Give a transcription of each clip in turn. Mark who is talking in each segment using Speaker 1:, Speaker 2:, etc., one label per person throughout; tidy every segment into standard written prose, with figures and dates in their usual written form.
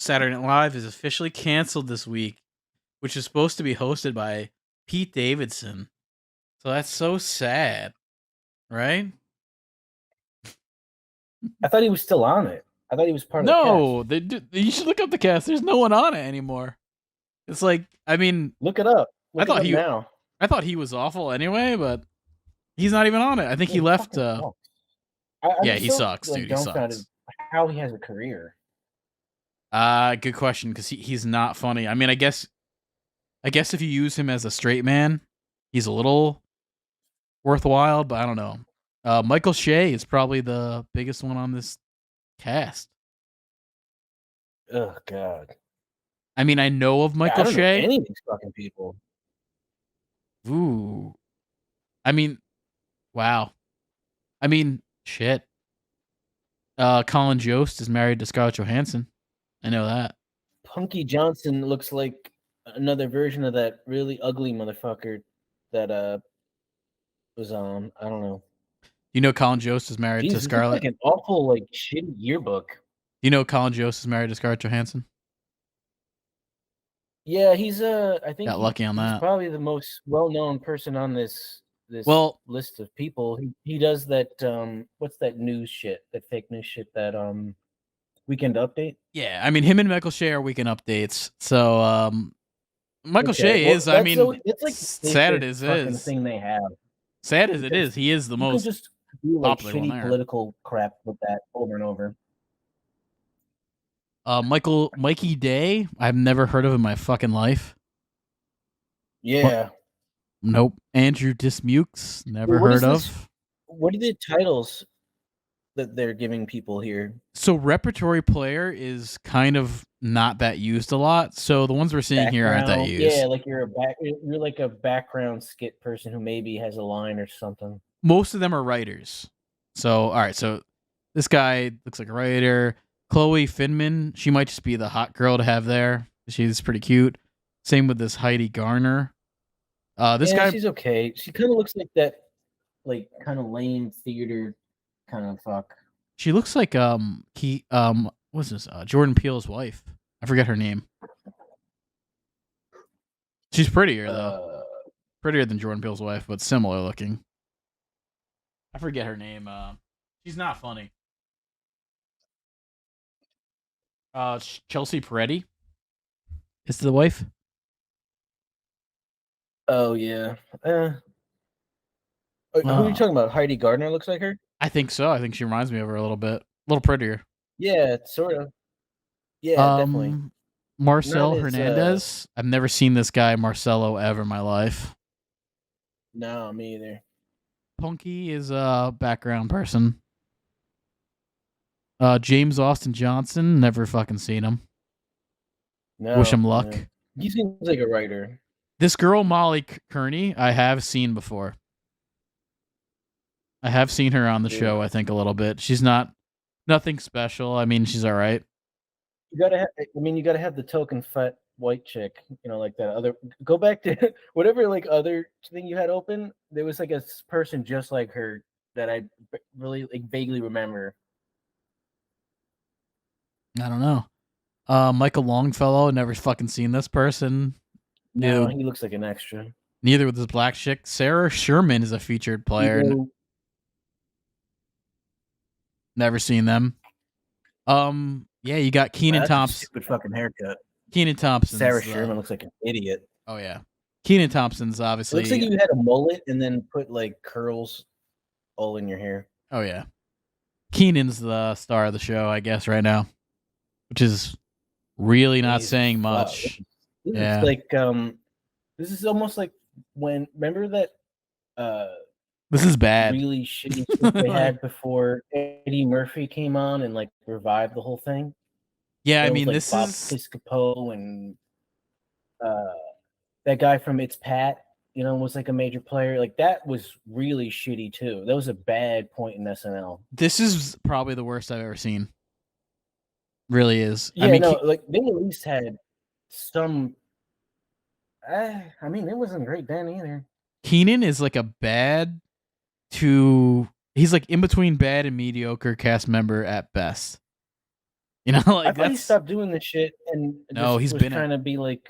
Speaker 1: Saturday Night Live is officially canceled this week, which is supposed to be hosted by Pete Davidson. So that's so sad, right?
Speaker 2: I thought he was still on it. I thought he was part of the cast.
Speaker 1: No, you should look up the cast. There's no one on it anymore. It's like, I mean,
Speaker 2: Look it up.
Speaker 1: I
Speaker 2: Look it
Speaker 1: thought
Speaker 2: up
Speaker 1: he,
Speaker 2: now.
Speaker 1: I thought he was awful anyway, but he's not even on it. I think
Speaker 2: Yeah,
Speaker 1: he
Speaker 2: he
Speaker 1: left.
Speaker 2: fucking sucks. I'm
Speaker 1: Yeah,
Speaker 2: just
Speaker 1: he
Speaker 2: so
Speaker 1: sucks,
Speaker 2: like
Speaker 1: dude. He
Speaker 2: dumbfounded
Speaker 1: sucks.
Speaker 2: how he has a career.
Speaker 1: Good question, because he's not funny. I mean, I guess if you use him as a straight man, he's a little worthwhile, but I don't know. Michael Shea is probably the biggest one on this cast.
Speaker 2: Oh God.
Speaker 1: I mean, I know of
Speaker 2: Yeah, I
Speaker 1: Michael
Speaker 2: don't know
Speaker 1: Shea.
Speaker 2: any of these fucking people.
Speaker 1: Ooh. I mean, wow. I mean, shit. Colin Jost is married to Scarlett Johansson. I know that.
Speaker 2: Punky Johnson looks like another version of that really ugly motherfucker that was on. I don't know.
Speaker 1: You know Colin Jost is married to
Speaker 2: Jesus, this looks
Speaker 1: Scarlett.
Speaker 2: like an awful like shitty yearbook.
Speaker 1: You know Colin Jost is married to Scarlett Johansson.
Speaker 2: Yeah, he's I think
Speaker 1: Got lucky on
Speaker 2: he's
Speaker 1: that.
Speaker 2: probably the most well-known person on this
Speaker 1: Well,
Speaker 2: list of people. He does that what's that news shit, that fake news shit, that Weekend Update?
Speaker 1: yeah. I mean, him and Michael Shea are weekend updates. So, Michael
Speaker 2: Okay.
Speaker 1: Shea
Speaker 2: Well,
Speaker 1: is. I mean,
Speaker 2: it's like the
Speaker 1: sad it
Speaker 2: safest
Speaker 1: is.
Speaker 2: fucking thing they have.
Speaker 1: Sad as it
Speaker 2: Because
Speaker 1: is, he is the
Speaker 2: you can
Speaker 1: most
Speaker 2: just do like
Speaker 1: popular one
Speaker 2: shitty
Speaker 1: there.
Speaker 2: political crap with that over and over.
Speaker 1: Mikey Day. I've never heard of in my fucking life.
Speaker 2: Yeah.
Speaker 1: Nope. Andrew Dismukes. Never
Speaker 2: What is
Speaker 1: heard
Speaker 2: this?
Speaker 1: of.
Speaker 2: What are the titles that they're giving people here?
Speaker 1: So repertory player is kind of not that used a lot. So the ones we're seeing here aren't that used.
Speaker 2: Yeah, like you're like a background skit person who maybe has a line or something.
Speaker 1: Most of them are writers. So all right. So this guy looks like a writer. Chloe Finman. She might just be the hot girl to have there. She's pretty cute. Same with this Heidi Garner. This guy.
Speaker 2: She's okay. She kind of looks like that, like kind of lame theater kind of fuck.
Speaker 1: She looks like what's this? Jordan Peele's wife. I forget her name. She's prettier though. Prettier than Jordan Peele's wife, but similar looking. I forget her name. She's not funny. Chelsea Peretti is the wife.
Speaker 2: Oh yeah. Who are you talking about? Heidi Gardner looks like her?
Speaker 1: I think so. I think she reminds me of her a little bit. A little prettier.
Speaker 2: Yeah, sort of. Yeah, definitely.
Speaker 1: Marcel
Speaker 2: Not as,
Speaker 1: Hernandez. I've never seen this guy Marcelo ever in my life.
Speaker 2: No, me either.
Speaker 1: Punky is a background person. James Austin Johnson. Never fucking seen him.
Speaker 2: No.
Speaker 1: Wish him luck.
Speaker 2: No. He seems like a writer.
Speaker 1: This girl, Molly Kearney, I have seen before. I have seen her on the show, I think, a little bit. She's nothing special. I mean, she's all right.
Speaker 2: You gotta have the token fat white chick, like that other. Go back to whatever like other thing you had open. There was like a person just like her that I really like vaguely remember.
Speaker 1: I don't know. Michael Longfellow, never fucking seen this person.
Speaker 2: No, he looks like an extra.
Speaker 1: Neither with this black chick. Sarah Sherman is a featured player. Never seen them. Yeah, you got Kenan Thompson.
Speaker 2: Stupid fucking haircut.
Speaker 1: Kenan Thompson.
Speaker 2: Sarah Sherman looks like an idiot.
Speaker 1: Oh yeah, Kenan Thompson's obviously.
Speaker 2: It looks like you had a mullet and then put like curls all in your hair.
Speaker 1: Oh yeah, Kenan's the star of the show, I guess, right now, which is really not saying much.
Speaker 2: It's like this is almost like when remember that
Speaker 1: this is bad.
Speaker 2: Really shitty shit they had before Eddie Murphy came on and like revived the whole thing.
Speaker 1: Yeah, I mean
Speaker 2: like
Speaker 1: this
Speaker 2: Bob
Speaker 1: is
Speaker 2: Piscopo and that guy from It's Pat, was like a major player. Like that was really shitty too. That was a bad point in SNL.
Speaker 1: This is probably the worst I've ever seen. Really is.
Speaker 2: Yeah, I mean, like they at least had some. I mean, it wasn't great then either.
Speaker 1: Kenan is like a bad he's like in between bad and mediocre cast member at best. You know,
Speaker 2: I
Speaker 1: like
Speaker 2: thought he
Speaker 1: that's
Speaker 2: stopped doing this shit and
Speaker 1: no,
Speaker 2: just
Speaker 1: he's
Speaker 2: was
Speaker 1: been it.
Speaker 2: trying to be like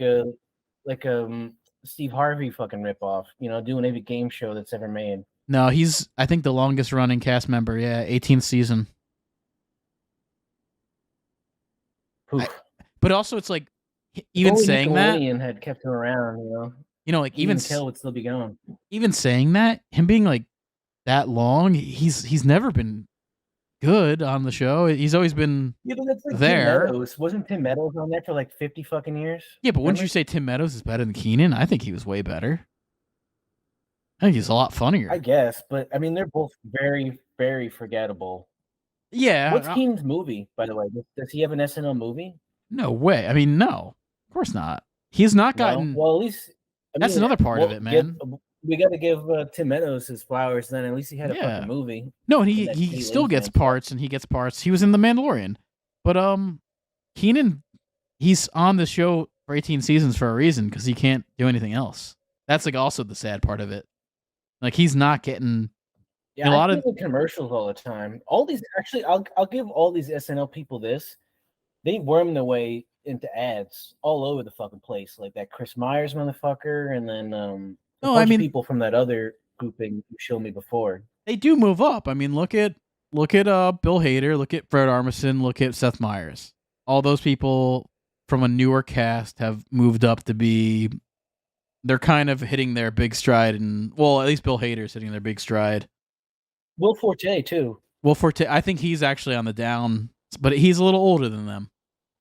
Speaker 2: Steve Harvey fucking ripoff, doing every game show that's ever made.
Speaker 1: No, he's I think the longest running cast member. Yeah, 18th season. I,
Speaker 2: Poof.
Speaker 1: but also it's like
Speaker 2: If
Speaker 1: even
Speaker 2: only
Speaker 1: saying that,
Speaker 2: Nickelodeon had kept him around,
Speaker 1: like
Speaker 2: Key and Kel would still be going.
Speaker 1: even saying that, him being like that long, he's never been good on the show. He's always been
Speaker 2: Yeah, but that's like Tim
Speaker 1: there.
Speaker 2: Meadows. Wasn't Tim Meadows on there for like 50 fucking years?
Speaker 1: Yeah, but wouldn't you
Speaker 2: Remember?
Speaker 1: say Tim Meadows is better than Keenan? I think he was way better. I think he's a lot
Speaker 2: I
Speaker 1: funnier.
Speaker 2: guess, but I mean, they're both very, very forgettable. What's
Speaker 1: Yeah,
Speaker 2: Keenan's movie, by the way? Does he have an SNL movie?
Speaker 1: no way. I mean, no, of course not. He's not
Speaker 2: No.
Speaker 1: gotten.
Speaker 2: Well, at least I
Speaker 1: That's
Speaker 2: mean,
Speaker 1: another part of
Speaker 2: well,
Speaker 1: it, man.
Speaker 2: we got to give Tim Meadows his flowers. Then at least he had a fucking
Speaker 1: Yeah.
Speaker 2: movie
Speaker 1: No, and
Speaker 2: in
Speaker 1: he
Speaker 2: that
Speaker 1: he
Speaker 2: shitty
Speaker 1: still gets
Speaker 2: Wingspan stuff.
Speaker 1: parts, and he gets parts. He was in the Mandalorian, but Keenan, he's on the show for 18 seasons for a reason because he can't do anything else. That's like also the sad part of it. Like he's not getting a
Speaker 2: Yeah, I
Speaker 1: lot
Speaker 2: see
Speaker 1: of.
Speaker 2: the commercials all the time. All these actually, I'll give all these SNL people this. They worm their way into ads all over the fucking place, like that Chris Myers motherfucker, and then a
Speaker 1: No, I
Speaker 2: bunch of
Speaker 1: mean
Speaker 2: people from that other grouping you showed me before.
Speaker 1: they do move up. I mean, look at Bill Hader, look at Fred Armisen, look at Seth Meyers. All those people from a newer cast have moved up to be. They're kind of hitting their big stride, and well, at least Bill Hader's hitting their big stride.
Speaker 2: Will Forte too,
Speaker 1: Well, I think he's actually on the down, but he's a little older than them.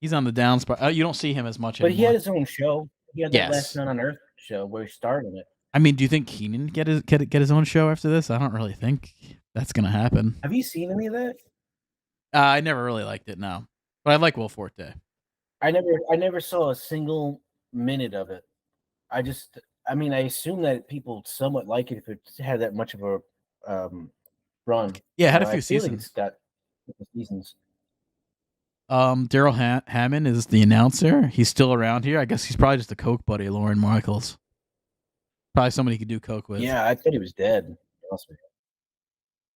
Speaker 1: He's on the down spot. You don't see him as much
Speaker 2: but he had
Speaker 1: anymore.
Speaker 2: his own show. He had that Last
Speaker 1: Yes.
Speaker 2: Man on Earth show where he starred in it.
Speaker 1: I mean, do you think Keenan get his own show after this? I don't really think that's gonna happen.
Speaker 2: Have you seen any of that?
Speaker 1: I never really liked it, no, but I like Will Forte.
Speaker 2: I never saw a single minute of it. I mean, I assume that people somewhat like it if it had that much of a run.
Speaker 1: Yeah, it had a
Speaker 2: I
Speaker 1: few
Speaker 2: feel like
Speaker 1: seasons.
Speaker 2: it's got seasons.
Speaker 1: Daryl Hammond is the announcer. He's still around here. I guess he's probably just a coke buddy of Lauren Michaels. Probably somebody he could do coke with.
Speaker 2: Yeah, I thought he was dead.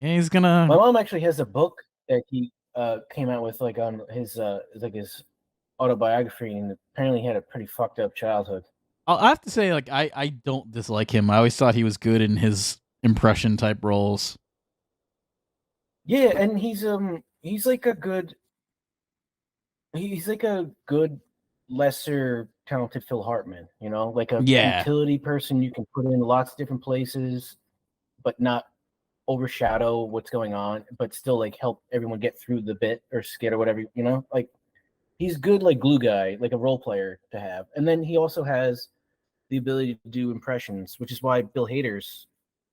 Speaker 1: Yeah, he's
Speaker 2: My
Speaker 1: gonna.
Speaker 2: mom actually has a book that he came out with, like on his autobiography, and apparently he had a pretty fucked up childhood.
Speaker 1: I have to say, like, I don't dislike him. I always thought he was good in his impression type roles.
Speaker 2: Yeah, and he's like a good he's like a good lesser talented Phil Hartman, like a
Speaker 1: Yeah.
Speaker 2: utility person you can put in lots of different places, but not overshadow what's going on, but still like help everyone get through the bit or skit or whatever, like he's good, like glue guy, like a role player to have. And then he also has the ability to do impressions, which is why Bill Hader's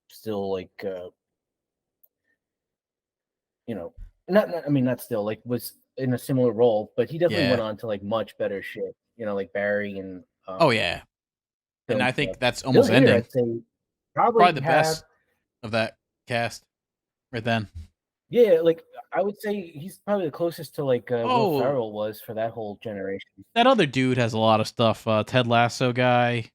Speaker 2: still like not I mean not still like was in a similar role, but he definitely
Speaker 1: Yeah.
Speaker 2: went on to like much better shit, like Barry and
Speaker 1: Oh yeah. And
Speaker 2: film
Speaker 1: I
Speaker 2: stuff.
Speaker 1: think that's
Speaker 2: Bill
Speaker 1: almost
Speaker 2: Hader,
Speaker 1: ending.
Speaker 2: I'd say
Speaker 1: Probably
Speaker 2: probably
Speaker 1: the
Speaker 2: have.
Speaker 1: best of that cast right then.
Speaker 2: Yeah, like I would say he's probably the closest to like Will
Speaker 1: Oh,
Speaker 2: Ferrell was for that whole generation.
Speaker 1: that other dude has a lot of stuff. Ted Lasso guy.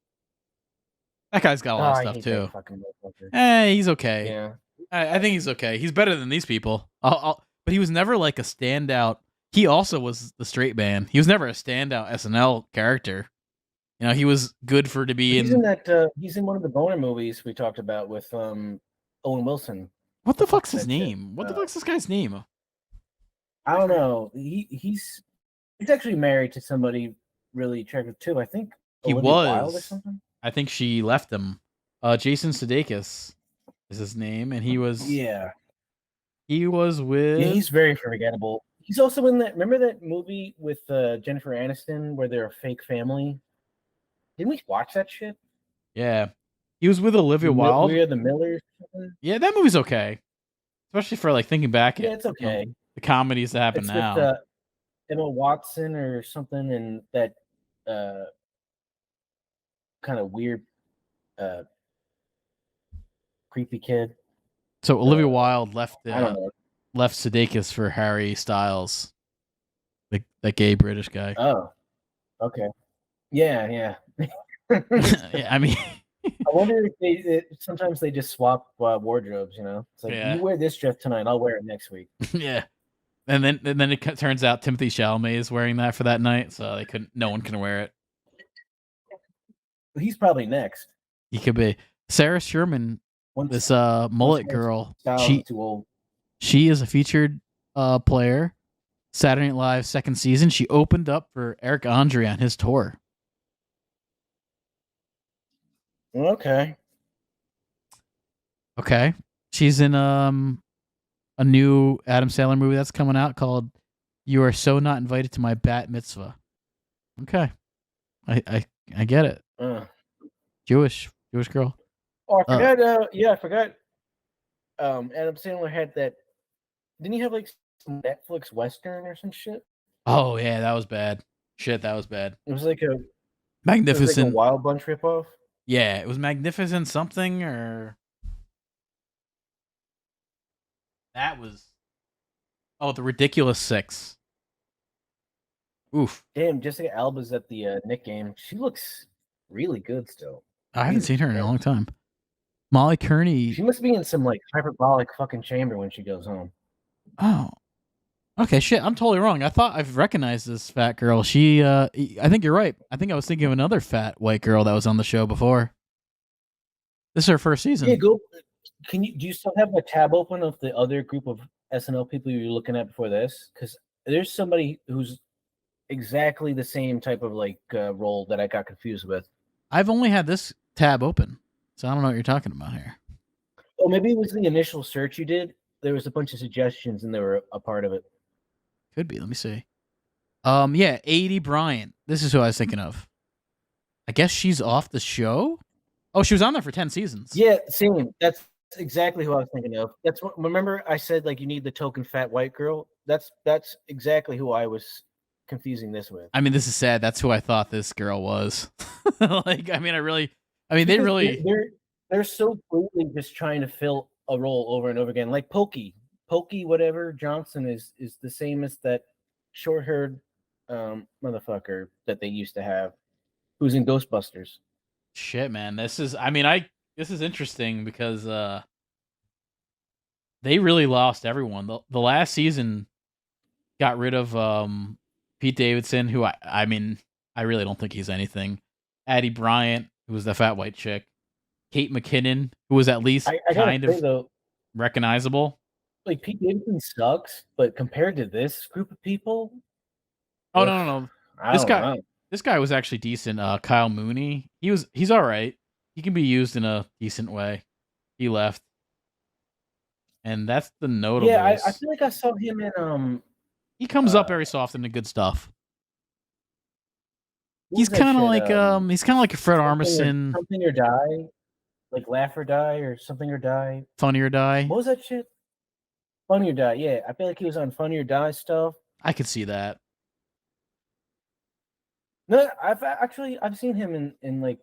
Speaker 1: That guy's got a
Speaker 2: Oh,
Speaker 1: lot of
Speaker 2: I
Speaker 1: stuff
Speaker 2: hate that
Speaker 1: too.
Speaker 2: fucking motherfucker.
Speaker 1: He's okay.
Speaker 2: Yeah.
Speaker 1: I think he's okay. He's better than these people. But he was never like a standout. He also was the straight man. He was never a standout SNL character. He was good for to be
Speaker 2: He's in
Speaker 1: in.
Speaker 2: that he's in one of the Boner movies we talked about with Owen Wilson.
Speaker 1: What
Speaker 2: The
Speaker 1: the fuck's
Speaker 2: fuck's
Speaker 1: his
Speaker 2: that shit?
Speaker 1: name? What the fuck's this guy's name?
Speaker 2: I don't know. He's actually married to somebody really attractive too. I think
Speaker 1: He
Speaker 2: Olivia Wilde or
Speaker 1: was.
Speaker 2: something.
Speaker 1: I think she left him. Jason Sudeikis is his name, and he was
Speaker 2: Yeah.
Speaker 1: with.
Speaker 2: He's very forgettable. He's also in that. Remember that movie with Jennifer Aniston where they're a fake family? Didn't we watch that shit?
Speaker 1: Yeah, he was with Olivia Wilde.
Speaker 2: We're the Millers.
Speaker 1: Yeah, that movie's okay, especially for like thinking back
Speaker 2: Yeah,
Speaker 1: at
Speaker 2: it's okay.
Speaker 1: the comedies that happen
Speaker 2: It's with
Speaker 1: now.
Speaker 2: Emma Watson or something, and that kind of weird, creepy kid.
Speaker 1: So Olivia Wilde left
Speaker 2: I don't know.
Speaker 1: left Sudeikis for Harry Styles, that gay British guy.
Speaker 2: Oh, okay. Yeah, yeah.
Speaker 1: Yeah, I mean,
Speaker 2: I wonder if sometimes they just swap wardrobes. It's like
Speaker 1: Yeah.
Speaker 2: you wear this dress tonight, I'll wear it next week.
Speaker 1: yeah. And then it turns out Timothy Chalamet is wearing that for that night, so they couldn't. No one can wear it.
Speaker 2: He's probably next.
Speaker 1: He could be Sarah Sherman,
Speaker 2: Once
Speaker 1: this
Speaker 2: once
Speaker 1: mullet
Speaker 2: Harry's
Speaker 1: girl.
Speaker 2: Styles is too old.
Speaker 1: She is a featured player. Saturday Night Live second season. She opened up for Eric Andre on his tour.
Speaker 2: Okay.
Speaker 1: Okay. She's in a new Adam Sandler movie that's coming out called "You Are So Not Invited to My Bat Mitzvah." Okay, I get it. Jewish girl.
Speaker 2: Oh, I forgot. Yeah, I forgot. Adam Sandler had that. Didn't he have like some Netflix Western or some shit?
Speaker 1: Oh yeah, that was bad. Shit, that was bad.
Speaker 2: It was like a
Speaker 1: Magnificent.
Speaker 2: Wild Bunch ripoff.
Speaker 1: Yeah, it was Magnificent something or that was. Oh, the Ridiculous Six. Oof.
Speaker 2: Damn, Jessica Alba's at the Knick game. She looks really good still.
Speaker 1: I haven't seen her in a long time. Molly Kearney.
Speaker 2: She must be in some like hyperbolic fucking chamber when she goes home.
Speaker 1: Oh. Okay, shit. I'm totally wrong. I thought I've recognized this fat girl. She I think you're right. I think I was thinking of another fat white girl that was on the show before. This is her first season.
Speaker 2: Yeah, go. Do you still have a tab open of the other group of SNL people you were looking at before this? Because there's somebody who's exactly the same type of like role that I got confused with.
Speaker 1: I've only had this tab open, so I don't know what you're talking about here.
Speaker 2: Oh, maybe it was the initial search you did. There was a bunch of suggestions, and they were a part of it.
Speaker 1: Could be. Let me see. Yeah, 80 Bryant. This is who I was thinking of. I guess she's off the show. Oh, she was on there for 10 seasons.
Speaker 2: Yeah, same. That's exactly who I was thinking of. That's what. Remember, I said like you need the token fat white girl. That's exactly who I was confusing this with.
Speaker 1: I mean, this is sad. That's who I thought this girl was. Like, I mean, they really.
Speaker 2: They're so clearly just trying to fill a role over and over again. Like Pokey, whatever Johnson is the same as that short-haired motherfucker that they used to have, who's in Ghostbusters.
Speaker 1: Shit, man. This is. This is interesting because they really lost everyone. The last season got rid of Pete Davidson, who I mean, I really don't think he's anything. Addie Bryant, who was the fat white chick. Kate McKinnon, who was at least kind of
Speaker 2: though,
Speaker 1: recognizable.
Speaker 2: Like Pete Davidson sucks, but compared to this group of people,
Speaker 1: oh no, this guy was actually decent. Kyle Mooney, he's all right. He can be used in a decent way. He left, and that's the notable.
Speaker 2: Yeah, I feel like I saw him in
Speaker 1: He comes up very often to good stuff. He's kind of like he's kind of like a Fred Armisen.
Speaker 2: Something or Die, like Laugh or Die or Something or Die.
Speaker 1: Funny or Die.
Speaker 2: What was that shit? Funny or Die. Yeah, I feel like he was on Funny or Die stuff.
Speaker 1: I could see that.
Speaker 2: No, I've seen him in like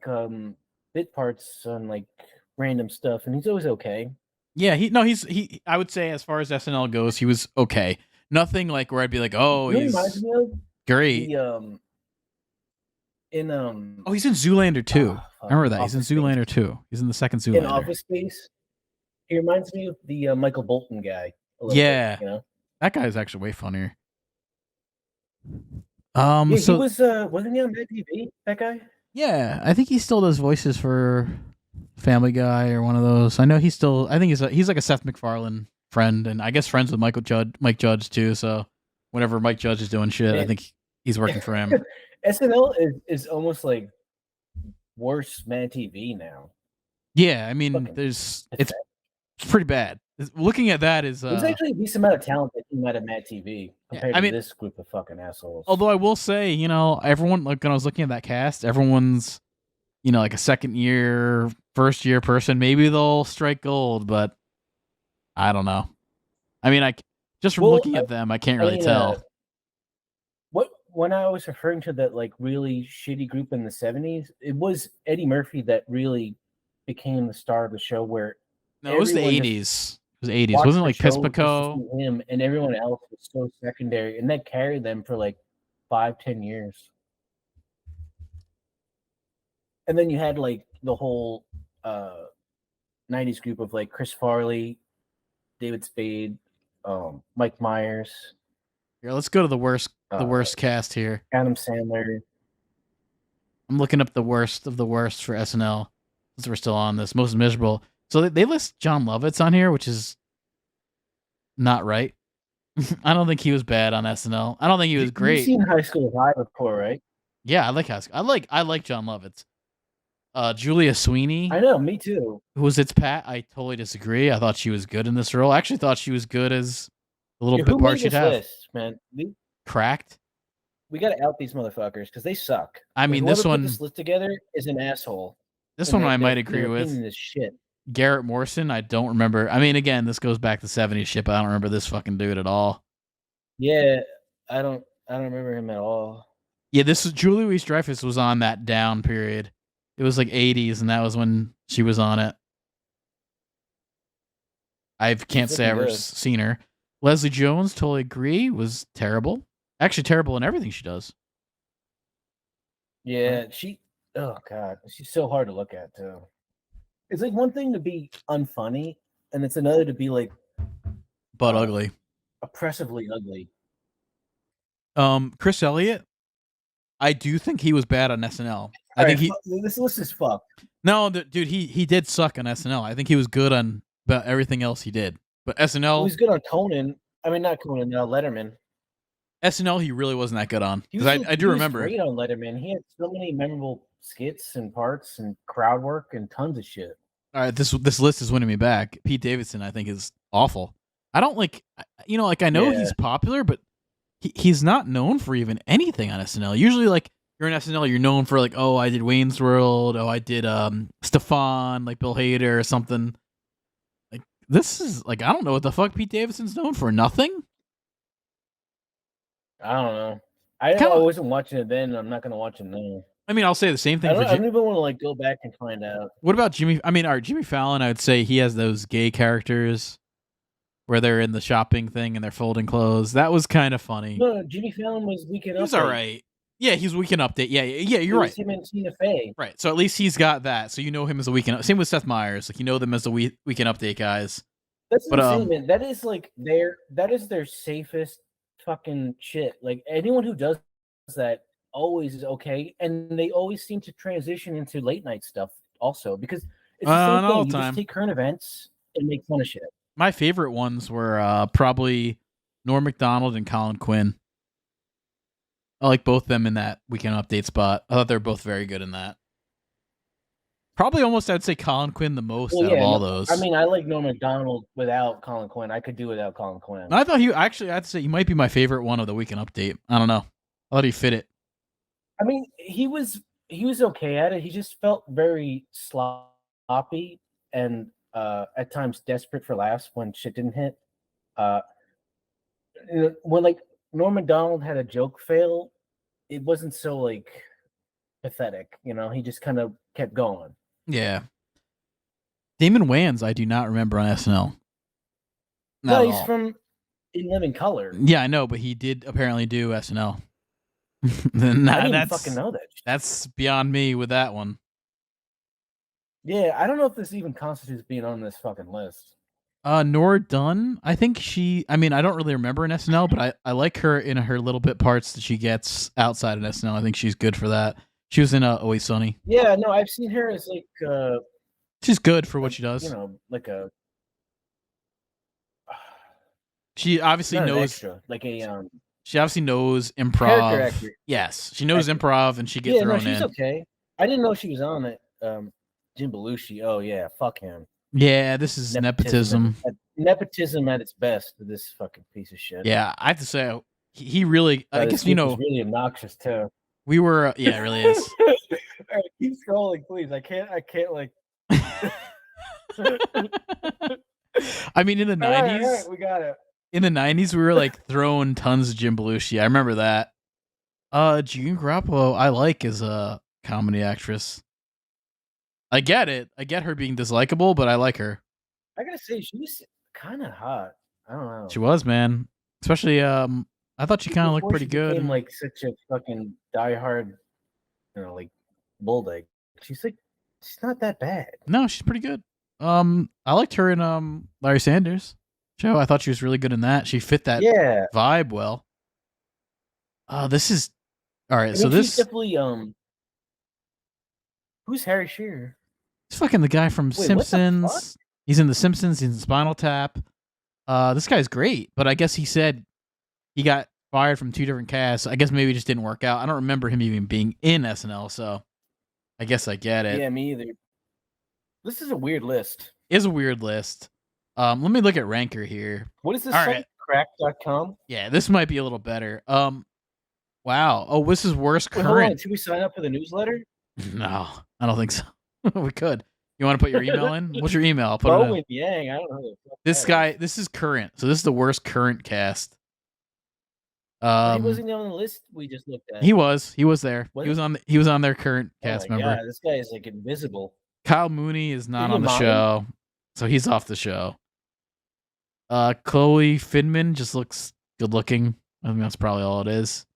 Speaker 2: bit parts on like random stuff, and he's always okay.
Speaker 1: Yeah, he. I would say as far as SNL goes, he was okay. Nothing like where I'd be like, oh, he's great.
Speaker 2: Oh, he's
Speaker 1: in Zoolander 2. I remember that. He's in Zoolander 2. He's in the second Zoolander.
Speaker 2: In Office Space. He reminds me of the Michael Bolton guy.
Speaker 1: Yeah,
Speaker 2: bit, you know?
Speaker 1: That guy is actually way funnier.
Speaker 2: Yeah, he was wasn't he on Mad TV? That guy?
Speaker 1: Yeah, I think he still does voices for Family Guy or one of those. I know he's still. I think he's like a Seth MacFarlane friend, and I guess friends with Mike Judge too. So whenever Mike Judge is doing shit, I think he's working for him.
Speaker 2: SNL is almost like worse Mad TV now.
Speaker 1: Yeah, I mean, it's pretty bad. Looking at that is
Speaker 2: there's actually a decent amount of talent that came out of Mad TV compared to this group of fucking assholes.
Speaker 1: Although I will say, everyone, like when I was looking at that cast, everyone's, like a second year, first year person. Maybe they'll strike gold, but I don't know. I mean, just from looking at them, I can't really tell.
Speaker 2: When I was referring to that like really shitty group in the 70s, it was Eddie Murphy that really became the star of the show. Where
Speaker 1: no, it was the 80s. It was 80s. Wasn't it like Pispaco?
Speaker 2: Him and everyone else was so secondary, and that carried them for like 5-10 years. And then you had like the whole 90s group of like Chris Farley, David Spade, Mike Myers.
Speaker 1: Here, let's go to the worst cast here.
Speaker 2: Adam Sandler.
Speaker 1: I'm looking up the worst of the worst for SNL since we're still on this. Most miserable. So they list John Lovitz on here, which is not right. I don't think he was bad on SNL. I don't think he was
Speaker 2: You've
Speaker 1: great.
Speaker 2: seen High School Live before, right?
Speaker 1: Yeah, I like John Lovitz. Julia Sweeney,
Speaker 2: I know, me too.
Speaker 1: who was its Pat. I totally disagree. I thought she was good in this role. I actually thought she was good as the little
Speaker 2: Yeah,
Speaker 1: bit
Speaker 2: who
Speaker 1: part
Speaker 2: made
Speaker 1: she'd
Speaker 2: this
Speaker 1: have.
Speaker 2: list, man?
Speaker 1: Cracked.
Speaker 2: We got to out these motherfuckers because they suck.
Speaker 1: I
Speaker 2: Like,
Speaker 1: mean,
Speaker 2: whoever put this list together is an asshole.
Speaker 1: this
Speaker 2: And
Speaker 1: one I might agree
Speaker 2: their
Speaker 1: with.
Speaker 2: opinion is shit.
Speaker 1: Garrett Morrison, I don't remember. I mean, again, this goes back to 70s shit, but I don't remember this fucking dude at all.
Speaker 2: Yeah, I don't remember him at all.
Speaker 1: Yeah, this was Julie Louis-Dreyfus was on that down period. It was like 80s, and that was when she was on it. I can't say I've ever seen her. Leslie Jones, totally agree, was terrible. Actually, terrible in everything she does.
Speaker 2: Yeah, oh god, she's so hard to look at too. It's like one thing to be unfunny, and it's another to be like
Speaker 1: but ugly,
Speaker 2: oppressively ugly.
Speaker 1: Chris Elliott, I do think he was bad on SNL.
Speaker 2: This list is fucked.
Speaker 1: No, dude, he did suck on SNL. I think he was good on about everything else he did, but SNL,
Speaker 2: he was good on Conan. I mean, not Conan, Letterman.
Speaker 1: SNL, he really wasn't that good on. Because I do remember.
Speaker 2: Great on Letterman. He had so many memorable skits and parts and crowd work and tons of shit.
Speaker 1: All right, this list is winning me back. Pete Davidson, I think, is awful. I don't like, I know he's popular, but he's not known for even anything on SNL. Usually, like, you're in SNL, you're known for like, oh, I did Wayne's World, oh, I did Stefan, like Bill Hader or something. Like, this is like, I don't know what the fuck Pete Davidson's known for. Nothing.
Speaker 2: I don't know. I wasn't watching it then. I'm not gonna watch it now.
Speaker 1: I mean, I'll say the same thing.
Speaker 2: I don't even want to like go back and find out.
Speaker 1: What about Jimmy? I mean, Jimmy Fallon, I would say he has those gay characters where they're in the shopping thing and they're folding clothes. That was kind of funny.
Speaker 2: No, Jimmy Fallon was Weekend Update. He was
Speaker 1: all right. Yeah, he's Weekend Update. Yeah, you're right.
Speaker 2: Him and Tina Fey.
Speaker 1: Right. So at least he's got that. So you know him as a Weekend. Same with Seth Meyers. Like, you know them as the Weekend Update guys.
Speaker 2: That's insane, man. That is like their safest fucking shit. Like, anyone who does that always is okay, and they always seem to transition into late night stuff also, because it's the same thing. You just take current events and make fun of shit.
Speaker 1: My favorite ones were probably Norm Macdonald and Colin Quinn. I like both of them in that Weekend Update spot. I thought they were both very good in that. Probably almost I'd say Colin Quinn the most out of all those.
Speaker 2: I mean, I like Norm Macdonald without Colin Quinn. I could do without Colin Quinn.
Speaker 1: I thought I'd say he might be my favorite one of the Weekend Update. I don't know. I thought he fit it.
Speaker 2: I mean, he was okay at it. He just felt very sloppy and at times desperate for laughs when shit didn't hit. When like Norm Macdonald had a joke fail, it wasn't so like pathetic. He just kind of kept going.
Speaker 1: Yeah. Damon Wayans, I do not remember on SNL.
Speaker 2: No, he's from In Living Color.
Speaker 1: Yeah, I know, but he did apparently do SNL.
Speaker 2: I didn't even fucking know that.
Speaker 1: That's beyond me with that one.
Speaker 2: Yeah, I don't know if this even constitutes being on this fucking list.
Speaker 1: Nora Dunn, I think I don't really remember in SNL, but I like her in her little bit parts that she gets outside of SNL. I think she's good for that. She was in Always Sunny.
Speaker 2: Yeah, no, I've seen her as like
Speaker 1: she's good for what she does.
Speaker 2: Like a
Speaker 1: she obviously knows
Speaker 2: extra, like a
Speaker 1: she obviously knows improv. Yes, she knows improv, and she gets thrown in.
Speaker 2: She's okay. I didn't know she was on it. Jim Belushi. Oh yeah, fuck him.
Speaker 1: Yeah, this is nepotism.
Speaker 2: Nepotism at its best. This fucking piece of shit.
Speaker 1: Yeah, I have to say he really. I guess
Speaker 2: really obnoxious too.
Speaker 1: We were. Yeah, it really is.
Speaker 2: All right, keep scrolling, please. I can't like.
Speaker 1: I mean, in the 90s,
Speaker 2: all right, we got it.
Speaker 1: In the 90s, we were like throwing tons of Jim Belushi. I remember that. Jean Garoppolo, I like as a comedy actress. I get it. I get her being dislikable, but I like her.
Speaker 2: I gotta say, she was kind of hot. I don't know.
Speaker 1: She was, man. Especially, I thought she kind of looked pretty good.
Speaker 2: Became like such a fucking diehard, like bulldog. She's not that bad.
Speaker 1: No, she's pretty good. I liked her in Larry Sanders show. I thought she was really good in that. She fit that vibe well. This is all right.
Speaker 2: I
Speaker 1: So
Speaker 2: mean, she's
Speaker 1: this
Speaker 2: definitely Who's Harry Shearer?
Speaker 1: is fucking the guy from
Speaker 2: Wait, what the fuck?
Speaker 1: Simpsons. He's in The Simpsons. He's in Spinal Tap. This guy's great, but I guess he said he got fired from 2 different casts. I guess maybe it just didn't work out. I don't remember him even being in SNL, so I guess I get it.
Speaker 2: Yeah, me either. This is a weird list.
Speaker 1: It's a weird list. Let me look at Ranker here.
Speaker 2: What is this
Speaker 1: All
Speaker 2: site?
Speaker 1: right.
Speaker 2: Crack.com?
Speaker 1: Yeah, this might be a little better. Wow. Oh, this is worst
Speaker 2: Wait, hold on.
Speaker 1: current.
Speaker 2: Should we sign up for the newsletter?
Speaker 1: No, I don't think so. We could. You want to put your email in? What's your email? I'll put it
Speaker 2: Bo
Speaker 1: in.
Speaker 2: with Yang. I don't know who the fuck
Speaker 1: This
Speaker 2: that
Speaker 1: guy,
Speaker 2: is.
Speaker 1: this is current. So this is the worst current cast.
Speaker 2: He wasn't on the list we just looked at.
Speaker 1: He was there.
Speaker 2: Was
Speaker 1: He was on their current
Speaker 2: Oh
Speaker 1: cast
Speaker 2: my
Speaker 1: member.
Speaker 2: god, this guy is like invisible.
Speaker 1: Kyle Mooney is not
Speaker 2: he
Speaker 1: on
Speaker 2: a
Speaker 1: the
Speaker 2: model?
Speaker 1: show, so he's off the show. Chloe Finman just looks good looking. I think that's probably all it is.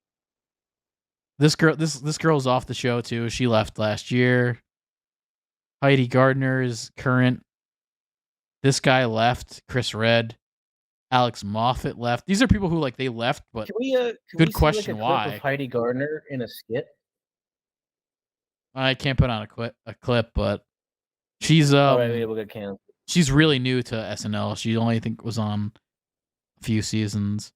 Speaker 1: This girl's off the show too. She left last year. Heidi Gardner is current. This guy left. Chris Red. Alex Moffat left. These are people who like they left, but
Speaker 2: Can we
Speaker 1: good
Speaker 2: see,
Speaker 1: question
Speaker 2: like, a clip
Speaker 1: why.
Speaker 2: of Heidi Gardner in a skit?
Speaker 1: I can't put on a clip, but she's
Speaker 2: All right, we'll get canceled.
Speaker 1: she's really new to SNL. She only I think was on a few seasons.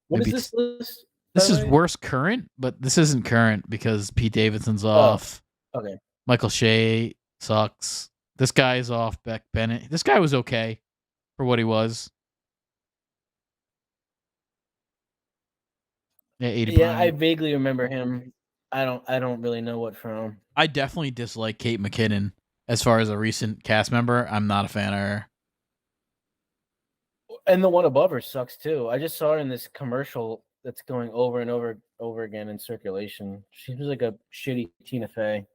Speaker 2: What
Speaker 1: Maybe
Speaker 2: is this list?
Speaker 1: This
Speaker 2: by
Speaker 1: is
Speaker 2: the way?
Speaker 1: worst current, but this isn't current because Pete Davidson's off.
Speaker 2: Okay.
Speaker 1: Michael Shea sucks. This guy's off. Beck Bennett. This guy was okay for what he was. Yeah, 80.
Speaker 2: Yeah, I vaguely remember him. I don't really know what from.
Speaker 1: I definitely dislike Kate McKinnon as far as a recent cast member. I'm not a fan of her.
Speaker 2: And the one above her sucks too. I just saw her in this commercial that's going over and over again in circulation. She was like a shitty Tina Fey.